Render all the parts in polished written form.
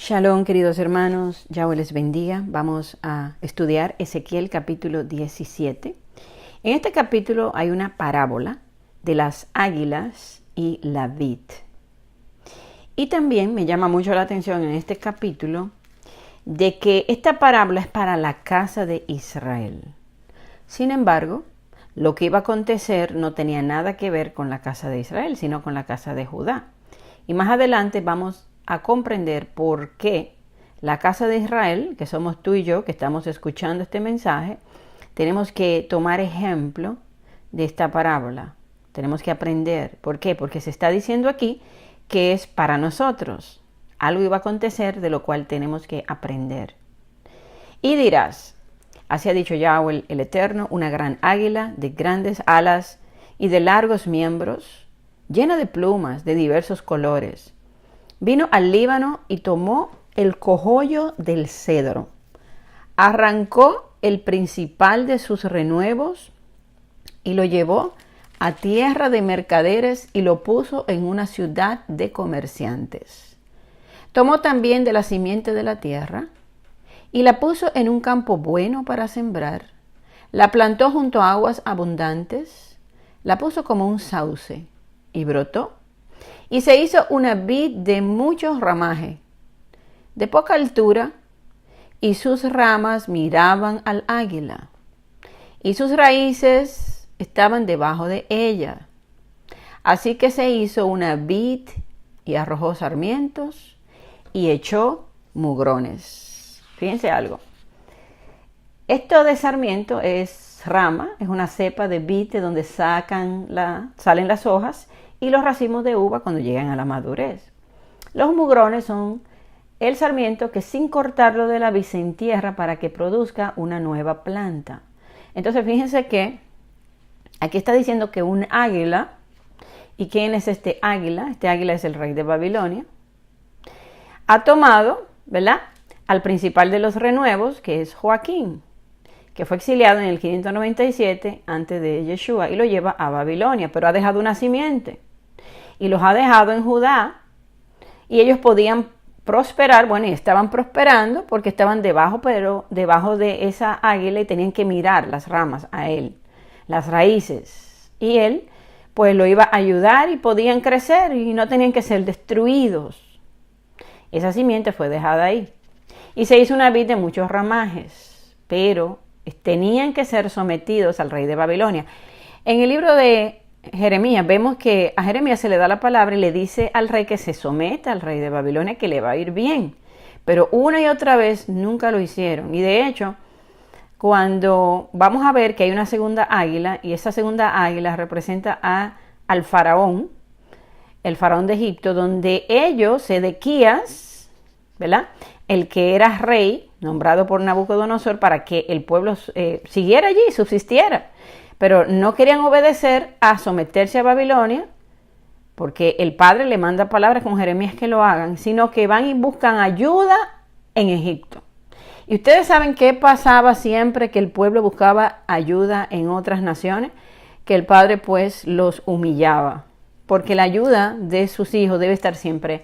Shalom, queridos hermanos, Yahweh les bendiga. Vamos a estudiar Ezequiel capítulo 17. En este capítulo hay una parábola de las águilas y la vid. Y también me llama mucho la atención en este capítulo de que esta parábola es para la casa de Israel. Sin embargo, lo que iba a acontecer no tenía nada que ver con la casa de Israel, sino con la casa de Judá. Y más adelante vamos a comprender por qué la casa de Israel, que somos tú y yo, que estamos escuchando este mensaje, tenemos que tomar ejemplo de esta parábola. Tenemos que aprender. ¿Por qué? Porque se está diciendo aquí que es para nosotros. Algo iba a acontecer de lo cual tenemos que aprender. Y dirás, así ha dicho Yahweh el Eterno, una gran águila de grandes alas y de largos miembros, llena de plumas de diversos colores. Vino al Líbano y tomó el cogollo del cedro. Arrancó el principal de sus renuevos y lo llevó a tierra de mercaderes y lo puso en una ciudad de comerciantes. Tomó también de la simiente de la tierra y la puso en un campo bueno para sembrar. La plantó junto a aguas abundantes, la puso como un sauce y brotó. Y se hizo una vid de muchos ramajes, de poca altura, y sus ramas miraban al águila, y sus raíces estaban debajo de ella. Así que se hizo una vid y arrojó sarmientos y echó mugrones. Fíjense algo. Esto de sarmiento es rama, es una cepa de vid de donde salen las hojas, y los racimos de uva cuando llegan a la madurez. Los mugrones son el sarmiento que sin cortarlo de la vid se entierra para que produzca una nueva planta. Entonces fíjense que aquí está diciendo que un águila, ¿y quién es este águila? Este águila es el rey de Babilonia. Ha tomado, ¿verdad?, al principal de los renuevos, que es Joaquín, que fue exiliado en el 597 antes de Yeshua, y lo lleva a Babilonia, pero ha dejado una simiente. Y los ha dejado en Judá, y ellos podían prosperar, bueno, y estaban prosperando porque estaban debajo de esa águila y tenían que mirar las ramas a él, las raíces. Y él, pues, lo iba a ayudar y podían crecer y no tenían que ser destruidos. Esa simiente fue dejada ahí. Y se hizo una vid de muchos ramajes, pero tenían que ser sometidos al rey de Babilonia. En el libro de Jeremías vemos que a Jeremías se le da la palabra y le dice al rey que se someta al rey de Babilonia, que le va a ir bien. Pero una y otra vez nunca lo hicieron. Y de hecho, cuando vamos a ver que hay una segunda águila, y esa segunda águila representa al faraón, el faraón de Egipto, donde ellos, Sedequías, ¿verdad?, el que era rey, nombrado por Nabucodonosor para que el pueblo siguiera allí, subsistiera. Pero no querían obedecer a someterse a Babilonia, porque el Padre le manda palabras con Jeremías que lo hagan, sino que van y buscan ayuda en Egipto. Y ustedes saben qué pasaba siempre que el pueblo buscaba ayuda en otras naciones, que el Padre pues los humillaba, porque la ayuda de sus hijos debe estar siempre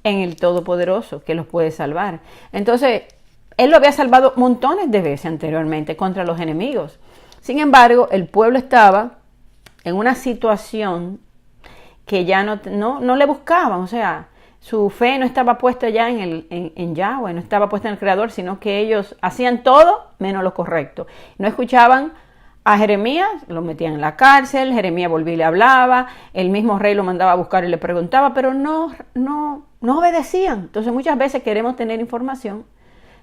en el Todopoderoso, que los puede salvar. Entonces, Él lo había salvado montones de veces anteriormente contra los enemigos. Sin embargo, el pueblo estaba en una situación que ya no le buscaban, o sea, su fe no estaba puesta ya en Yahweh, no estaba puesta en el Creador, sino que ellos hacían todo menos lo correcto. No escuchaban a Jeremías, lo metían en la cárcel, Jeremías volvía y le hablaba, el mismo rey lo mandaba a buscar y le preguntaba, pero no obedecían. Entonces muchas veces queremos tener información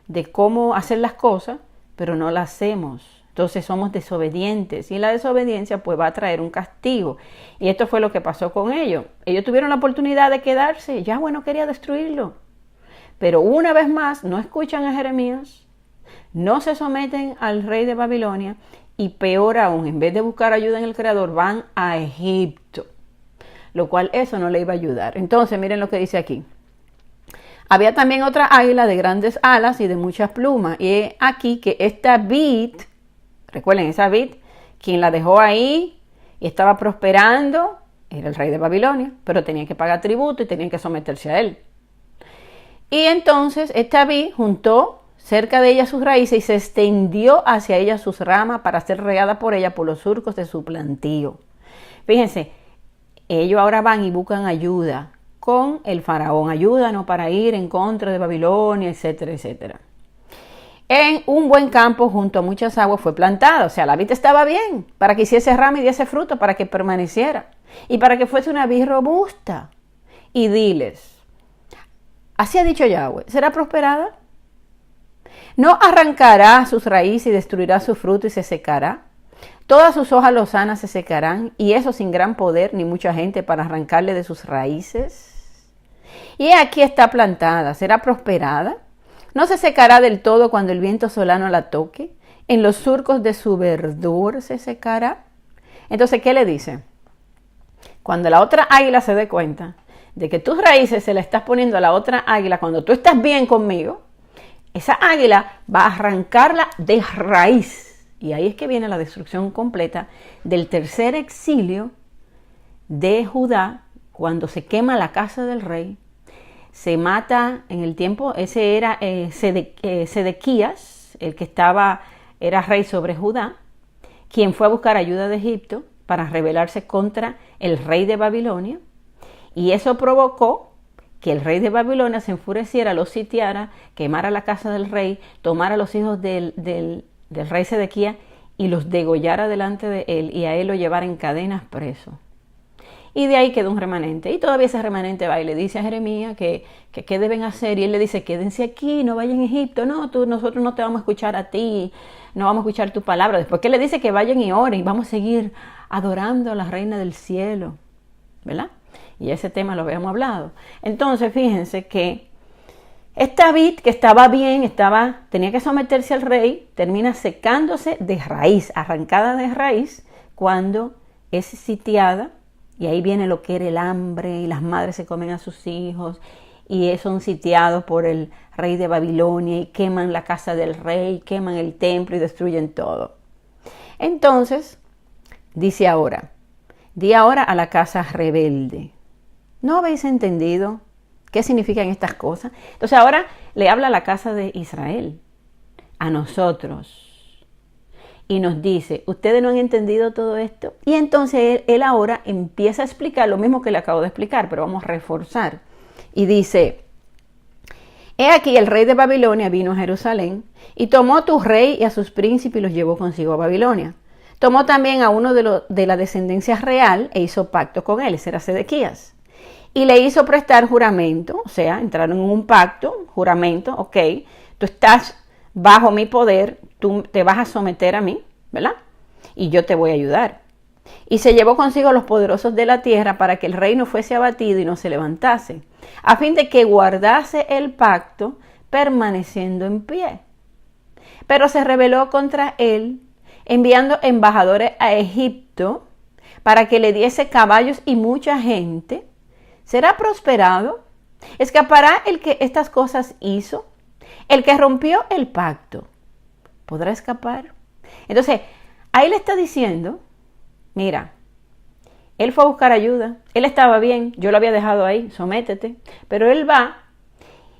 de cómo hacer las cosas, pero no las hacemos. Entonces somos desobedientes y la desobediencia pues va a traer un castigo. Y esto fue lo que pasó con ellos. Ellos tuvieron la oportunidad de quedarse, Yahweh no quería destruirlo. Pero una vez más no escuchan a Jeremías, no se someten al rey de Babilonia y peor aún, en vez de buscar ayuda en el Creador, van a Egipto. Lo cual eso no le iba a ayudar. Entonces miren lo que dice aquí. Había también otra águila de grandes alas y de muchas plumas. Y es aquí que esta vid, recuerden, esa vid, quien la dejó ahí y estaba prosperando, era el rey de Babilonia, pero tenían que pagar tributo y tenían que someterse a él. Y entonces esta vid juntó cerca de ella sus raíces y se extendió hacia ella sus ramas para ser regada por ella por los surcos de su plantío. Fíjense, ellos ahora van y buscan ayuda con el faraón. Ayúdanos para ir en contra de Babilonia, etcétera, etcétera. En un buen campo junto a muchas aguas fue plantada. O sea, la vid estaba bien para que hiciese rama y diese fruto, para que permaneciera y para que fuese una vid robusta. Y diles, así ha dicho Yahweh, ¿será prosperada? ¿No arrancará sus raíces y destruirá su fruto y se secará? Todas sus hojas lozanas se secarán, y eso sin gran poder ni mucha gente para arrancarle de sus raíces. Y aquí está plantada, ¿será prosperada? ¿No se secará del todo cuando el viento solano la toque? ¿En los surcos de su verdor se secará? Entonces, ¿qué le dice? Cuando la otra águila se dé cuenta de que tus raíces se le estás poniendo a la otra águila, cuando tú estás bien conmigo, esa águila va a arrancarla de raíz. Y ahí es que viene la destrucción completa del tercer exilio de Judá, cuando se quema la casa del rey. Se mata en el tiempo, ese era Sedequías, el que era rey sobre Judá, quien fue a buscar ayuda de Egipto para rebelarse contra el rey de Babilonia. Y eso provocó que el rey de Babilonia se enfureciera, lo sitiara, quemara la casa del rey, tomara a los hijos del rey Sedequías y los degollara delante de él, y a él lo llevara en cadenas preso. Y de ahí quedó un remanente. Y todavía ese remanente va y le dice a Jeremías que qué deben hacer. Y él le dice, quédense aquí, no vayan a Egipto. No, nosotros no te vamos a escuchar a ti, no vamos a escuchar tu palabra. Después que le dice que vayan y oren, y vamos a seguir adorando a la reina del cielo, ¿verdad? Y ese tema lo habíamos hablado. Entonces, fíjense que esta vid que estaba bien, tenía que someterse al rey, termina secándose de raíz, arrancada de raíz, cuando es sitiada. Y ahí viene lo que era el hambre, y las madres se comen a sus hijos, y son sitiados por el rey de Babilonia, y queman la casa del rey, queman el templo y destruyen todo. Entonces, dice ahora, di ahora a la casa rebelde. ¿No habéis entendido qué significan estas cosas? Entonces ahora le habla a la casa de Israel, a nosotros. Y nos dice, ¿ustedes no han entendido todo esto? Y entonces él ahora empieza a explicar lo mismo que le acabo de explicar, pero vamos a reforzar. Y dice, he aquí el rey de Babilonia vino a Jerusalén y tomó a tu rey y a sus príncipes y los llevó consigo a Babilonia. Tomó también a uno de la descendencia real e hizo pacto con él, ese era Sedequías. Y le hizo prestar juramento, o sea, entraron en un pacto, juramento, ok, tú estás bajo mi poder, tú te vas a someter a mí, ¿verdad? Y yo te voy a ayudar. Y se llevó consigo a los poderosos de la tierra para que el reino fuese abatido y no se levantase, a fin de que guardase el pacto permaneciendo en pie. Pero se rebeló contra él, enviando embajadores a Egipto para que le diese caballos y mucha gente. ¿Será prosperado? ¿Escapará el que estas cosas hizo? El que rompió el pacto, ¿podrá escapar? Entonces, ahí le está diciendo, mira, él fue a buscar ayuda, él estaba bien, yo lo había dejado ahí, sométete, pero él va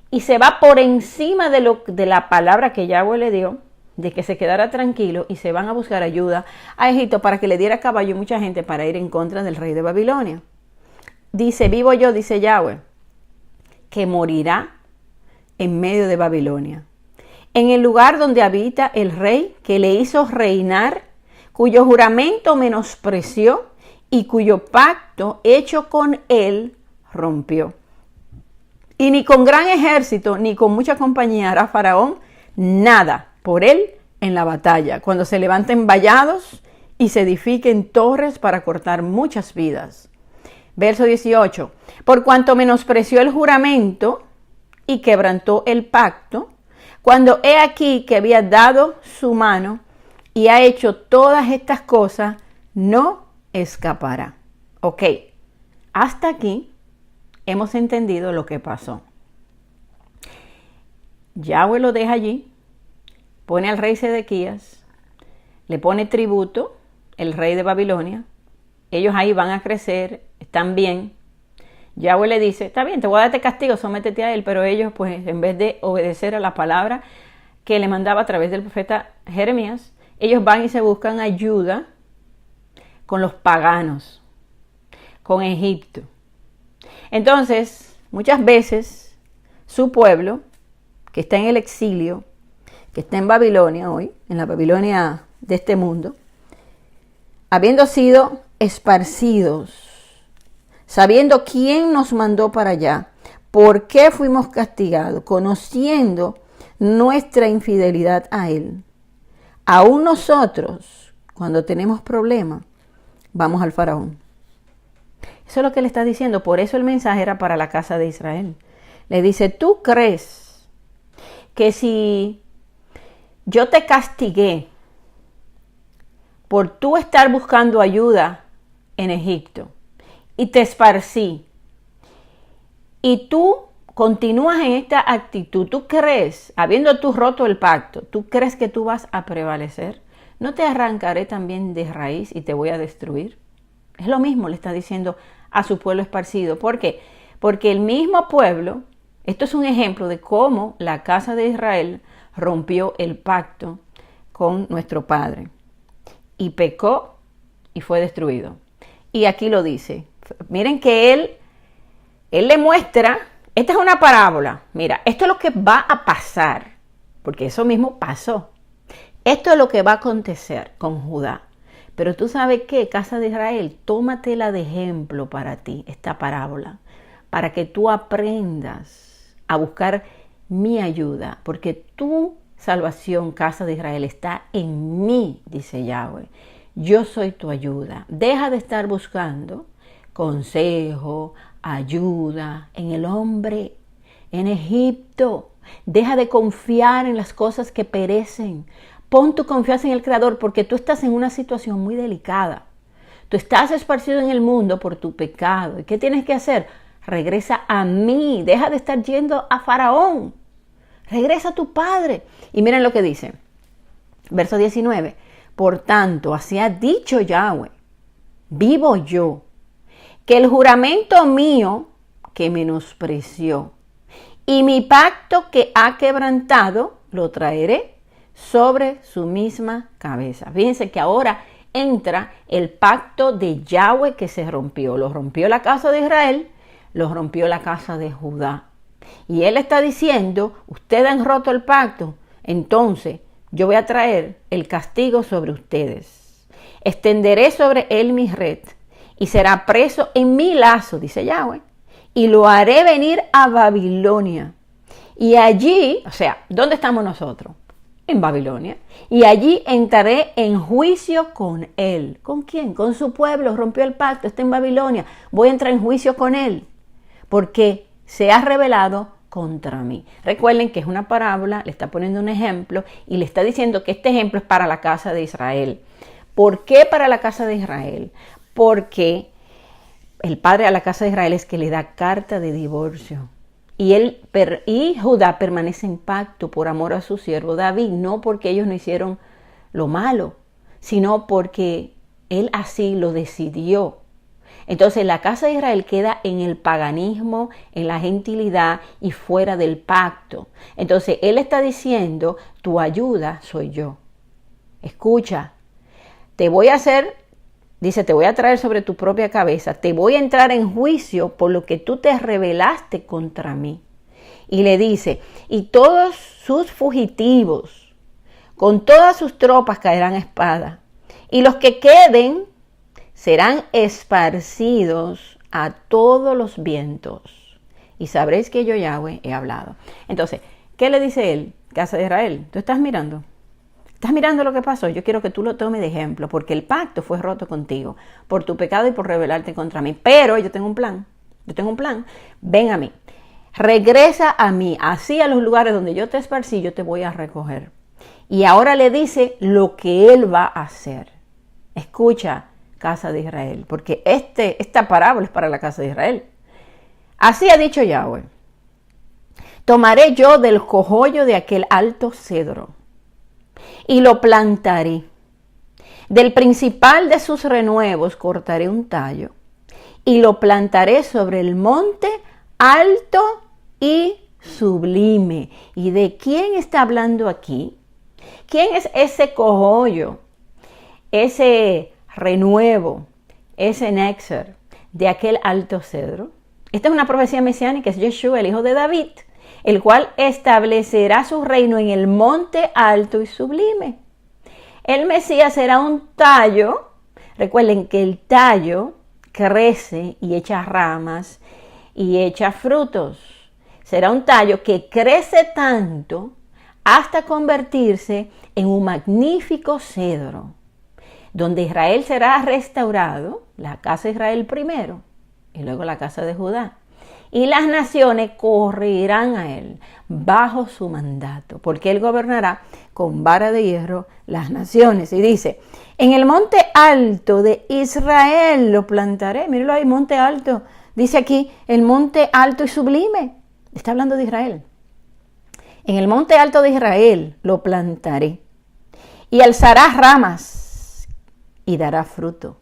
y se va por encima de la palabra que Yahweh le dio, de que se quedara tranquilo, y se van a buscar ayuda a Egipto para que le diera caballo y mucha gente para ir en contra del rey de Babilonia. Dice, vivo yo, dice Yahweh, que morirá en medio de Babilonia, en el lugar donde habita el rey que le hizo reinar, cuyo juramento menospreció y cuyo pacto hecho con él rompió. Y ni con gran ejército ni con mucha compañía hará Faraón nada por él en la batalla, cuando se levanten vallados y se edifiquen torres para cortar muchas vidas. Verso 18. Por cuanto menospreció el juramento y quebrantó el pacto, cuando he aquí que había dado su mano y ha hecho todas estas cosas, no escapará. Ok, hasta aquí hemos entendido lo que pasó. Yahweh lo deja allí, pone al rey Sedequías, le pone tributo, el rey de Babilonia. Ellos ahí van a crecer, están bien. Yahweh le dice, está bien, te voy a dar este castigo, sométete a él, pero ellos pues en vez de obedecer a la palabra que le mandaba a través del profeta Jeremías, ellos van y se buscan ayuda con los paganos, con Egipto. Entonces, muchas veces su pueblo, que está en el exilio, que está en Babilonia hoy, en la Babilonia de este mundo, habiendo sido esparcidos, sabiendo quién nos mandó para allá, por qué fuimos castigados, conociendo nuestra infidelidad a Él. Aún nosotros, cuando tenemos problemas, vamos al faraón. Eso es lo que le está diciendo. Por eso el mensaje era para la casa de Israel. Le dice, ¿tú crees que si yo te castigué por tú estar buscando ayuda en Egipto y te esparcí y tú continúas en esta actitud, tú crees, habiendo tú roto el pacto, tú crees que tú vas a prevalecer? ¿No te arrancaré también de raíz y te voy a destruir? Es lo mismo le está diciendo a su pueblo esparcido. ¿Por qué? Porque el mismo pueblo, esto es un ejemplo de cómo la casa de Israel rompió el pacto con nuestro Padre y pecó y fue destruido. Y aquí lo dice. Miren que él le muestra, esta es una parábola. Mira, esto es lo que va a pasar, porque eso mismo pasó. Esto es lo que va a acontecer con Judá. Pero tú sabes qué, casa de Israel, tómatela de ejemplo para ti, esta parábola, para que tú aprendas a buscar mi ayuda, porque tu salvación, casa de Israel, está en mí, dice Yahweh. Yo soy tu ayuda. Deja de estar buscando consejo, ayuda en el hombre, en Egipto. Deja de confiar en las cosas que perecen. Pon tu confianza en el Creador, porque tú estás en una situación muy delicada. Tú estás esparcido en el mundo por tu pecado. ¿Y qué tienes que hacer? Regresa a mí. Deja de estar yendo a Faraón. Regresa a tu Padre. Y miren lo que dice. Verso 19. Por tanto, así ha dicho Yahweh, vivo yo, que el juramento mío que menospreció y mi pacto que ha quebrantado, lo traeré sobre su misma cabeza. Fíjense que ahora entra el pacto de Yahweh que se rompió. Lo rompió la casa de Israel, lo rompió la casa de Judá. Y él está diciendo, ustedes han roto el pacto, entonces yo voy a traer el castigo sobre ustedes. Extenderé sobre él mi red y será preso en mi lazo, dice Yahweh, y lo haré venir a Babilonia. Y allí, o sea, ¿dónde estamos nosotros? En Babilonia. Y allí entraré en juicio con él. ¿Con quién? Con su pueblo. Rompió el pacto, está en Babilonia. Voy a entrar en juicio con él, porque se ha rebelado contra mí. Recuerden que es una parábola, le está poniendo un ejemplo y le está diciendo que este ejemplo es para la casa de Israel. ¿Por qué para la casa de Israel? Porque el padre a la casa de Israel es que le da carta de divorcio. Y Judá permanece en pacto por amor a su siervo David, no porque ellos no hicieron lo malo, sino porque él así lo decidió. Entonces la casa de Israel queda en el paganismo, en la gentilidad y fuera del pacto. Entonces él está diciendo, tu ayuda soy yo. Escucha, te voy a hacer, dice, te voy a traer sobre tu propia cabeza, te voy a entrar en juicio por lo que tú te rebelaste contra mí. Y le dice, y todos sus fugitivos, con todas sus tropas caerán a espada, y los que queden serán esparcidos a todos los vientos. Y sabréis que yo, Yahweh, he hablado. Entonces, ¿qué le dice él? Casa de Israel, ¿tú estás mirando? ¿Estás mirando lo que pasó? Yo quiero que tú lo tomes de ejemplo, porque el pacto fue roto contigo por tu pecado y por rebelarte contra mí. Pero yo tengo un plan. Ven a mí. Regresa a mí. Así a los lugares donde yo te esparcí, yo te voy a recoger. Y ahora le dice lo que él va a hacer. Escucha, casa de Israel, porque esta parábola es para la casa de Israel. Así ha dicho Yahweh. Tomaré yo del cogollo de aquel alto cedro y lo plantaré. Del principal de sus renuevos cortaré un tallo y lo plantaré sobre el monte alto y sublime. ¿Y de quién está hablando aquí? ¿Quién es ese cogollo, ese renuevo, ese néxer de aquel alto cedro? Esta es una profecía mesiánica, es Yeshua, el hijo de David, el cual establecerá su reino en el monte alto y sublime. El Mesías será un tallo. Recuerden que el tallo crece y echa ramas y echa frutos. Será un tallo que crece tanto hasta convertirse en un magnífico cedro, donde Israel será restaurado, la casa de Israel primero y luego la casa de Judá. Y las naciones correrán a él bajo su mandato, porque él gobernará con vara de hierro las naciones. Y dice, en el monte alto de Israel lo plantaré. Mírenlo ahí, monte alto. Dice aquí, el monte alto y sublime. Está hablando de Israel. En el monte alto de Israel lo plantaré. Y alzará ramas y dará fruto.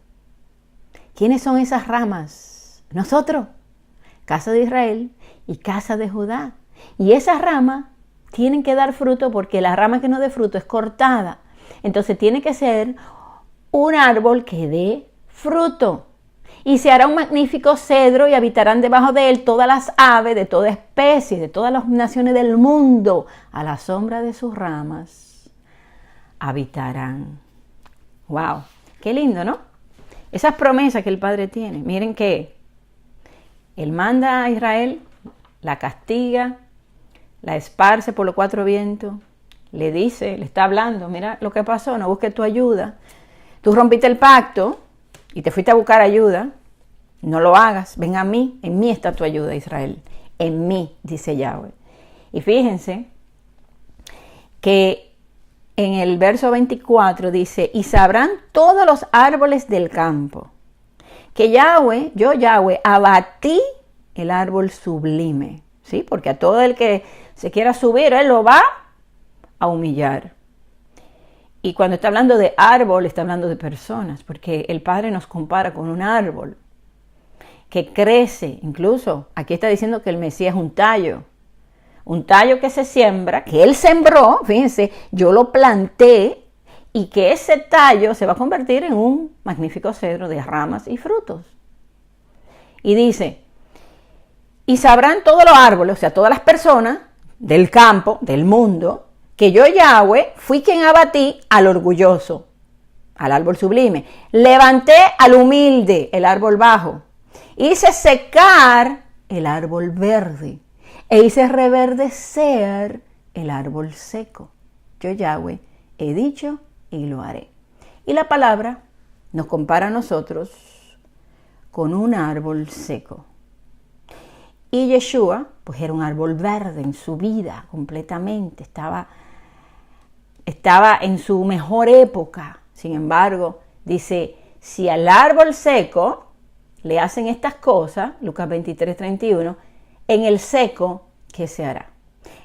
¿Quiénes son esas ramas? Nosotros. Casa de Israel y casa de Judá. Y esas ramas tienen que dar fruto, porque la rama que no dé fruto es cortada. Entonces tiene que ser un árbol que dé fruto. Y se hará un magnífico cedro y habitarán debajo de él todas las aves de toda especie, de todas las naciones del mundo. A la sombra de sus ramas habitarán. ¡Wow! ¡Qué lindo!, ¿no? Esas promesas que el Padre tiene. Miren que Él manda a Israel, la castiga, la esparce por los cuatro vientos, le dice, le está hablando, mira lo que pasó, no busques tu ayuda. Tú rompiste el pacto y te fuiste a buscar ayuda, no lo hagas, ven a mí, en mí está tu ayuda, Israel, en mí, dice Yahweh. Y fíjense que en el verso 24 dice, y sabrán todos los árboles del campo que Yahweh, yo Yahweh, abatí el árbol sublime, ¿sí? Porque a todo el que se quiera subir, Él lo va a humillar. Y cuando está hablando de árbol, está hablando de personas, porque el Padre nos compara con un árbol que crece. Incluso aquí está diciendo que el Mesías es un tallo que se siembra, que Él sembró, fíjense, yo lo planté, y que ese tallo se va a convertir en un magnífico cedro de ramas y frutos. Y dice, y sabrán todos los árboles, o sea, todas las personas del campo, del mundo, que yo, Yahweh, fui quien abatí al orgulloso, al árbol sublime. Levanté al humilde, el árbol bajo. Hice secar el árbol verde e hice reverdecer el árbol seco. Yo, Yahweh, he dicho y lo haré. Y la palabra nos compara a nosotros con un árbol seco. Y Yeshua, pues era un árbol verde en su vida completamente, estaba en su mejor época. Sin embargo, dice, si al árbol seco le hacen estas cosas, Lucas 23:31, en el seco, ¿qué se hará?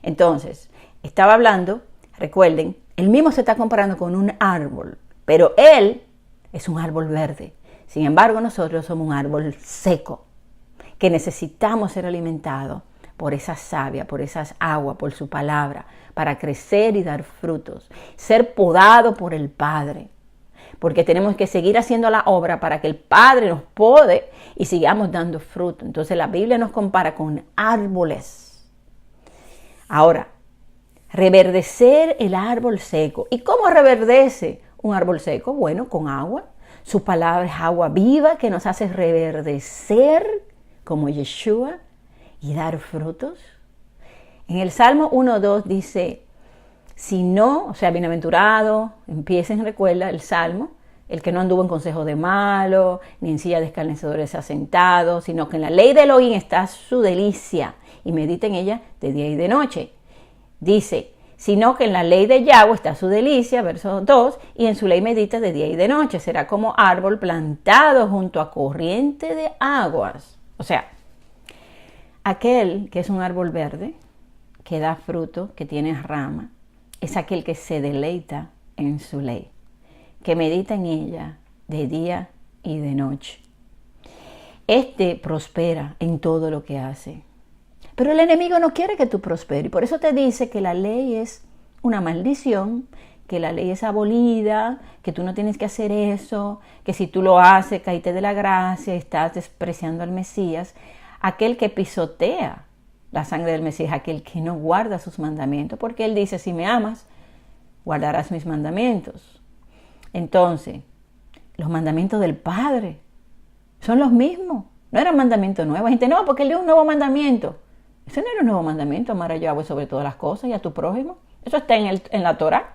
Entonces, estaba hablando, recuerden, él mismo se está comparando con un árbol, pero él es un árbol verde. Sin embargo, nosotros somos un árbol seco, que necesitamos ser alimentados por esa savia, por esas aguas, por su palabra, para crecer y dar frutos, ser podado por el Padre, porque tenemos que seguir haciendo la obra para que el Padre nos pode y sigamos dando fruto. Entonces la Biblia nos compara con árboles. Ahora, reverdecer el árbol seco. ¿Y cómo reverdece un árbol seco? Bueno, con agua. Su palabra es agua viva que nos hace reverdecer como Yeshua y dar frutos. En el Salmo 1:2 dice, si no, o sea, bienaventurado, empiecen, recuerda el Salmo, el que no anduvo en consejo de malo, ni en silla de escarnecedores se ha sentado, sino que en la ley de Elohim está su delicia y medita en ella de día y de noche. Dice, sino que en la ley de Yahweh está su delicia, verso 2, y en su ley medita de día y de noche. Será como árbol plantado junto a corriente de aguas. O sea, aquel que es un árbol verde, que da fruto, que tiene rama, es aquel que se deleita en su ley, que medita en ella de día y de noche. Este prospera en todo lo que hace. Pero el enemigo no quiere que tú prosperes. Por eso te dice que la ley es una maldición, que la ley es abolida, que tú no tienes que hacer eso, que si tú lo haces, caíste de la gracia, estás despreciando al Mesías. Aquel que pisotea la sangre del Mesías, aquel que no guarda sus mandamientos, porque Él dice, si me amas, guardarás mis mandamientos. Entonces, los mandamientos del Padre son los mismos, no eran mandamientos nuevos. Gente, no, porque Él dio un nuevo mandamiento. Eso no era un nuevo mandamiento, amar a Yahweh sobre todas las cosas y a tu prójimo. Eso está en la Torá.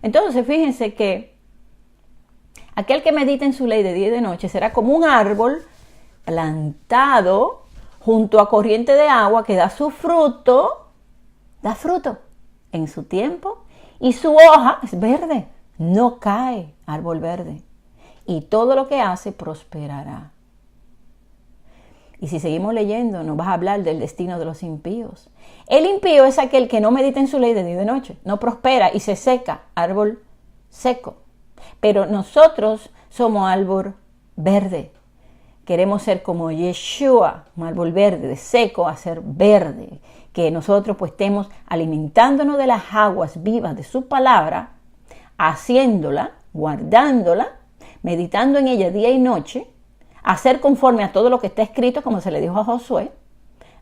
Entonces, fíjense que aquel que medita en su ley de día y de noche será como un árbol plantado junto a corriente de agua que da fruto en su tiempo y su hoja es verde, no cae, árbol verde. Y todo lo que hace prosperará. Y si seguimos leyendo, nos vas a hablar del destino de los impíos. El impío es aquel que no medita en su ley de día y de noche, no prospera y se seca, árbol seco. Pero nosotros somos árbol verde. Queremos ser como Yeshua, un árbol verde, de seco a ser verde. Que nosotros pues estemos alimentándonos de las aguas vivas de su palabra, haciéndola, guardándola, meditando en ella día y noche, hacer conforme a todo lo que está escrito, como se le dijo a Josué.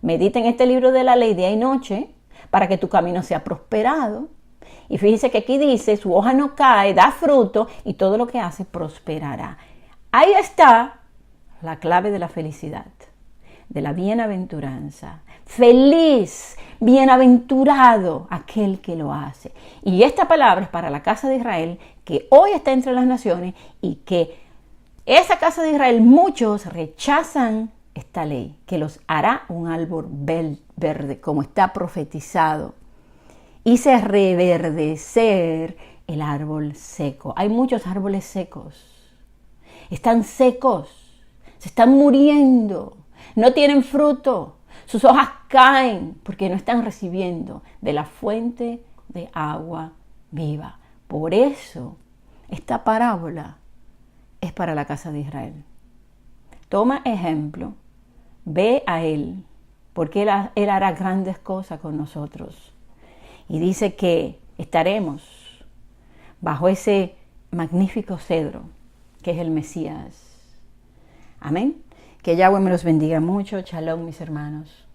Medita en este libro de la ley día y noche para que tu camino sea prosperado. Y fíjense que aquí dice, su hoja no cae, da fruto y todo lo que hace prosperará. Ahí está la clave de la felicidad, de la bienaventuranza. Feliz, bienaventurado aquel que lo hace. Y esta palabra es para la casa de Israel, que hoy está entre las naciones y que esa casa de Israel, muchos rechazan esta ley, que los hará un árbol verde, como está profetizado. Hice reverdecer el árbol seco. Hay muchos árboles secos. Están secos, se están muriendo, no tienen fruto. Sus hojas caen porque no están recibiendo de la fuente de agua viva. Por eso, esta parábola es para la casa de Israel. Toma ejemplo, ve a Él, porque Él hará grandes cosas con nosotros. Y dice que estaremos bajo ese magnífico cedro que es el Mesías. Amén. Que Yahweh me los bendiga mucho. Shalom, mis hermanos.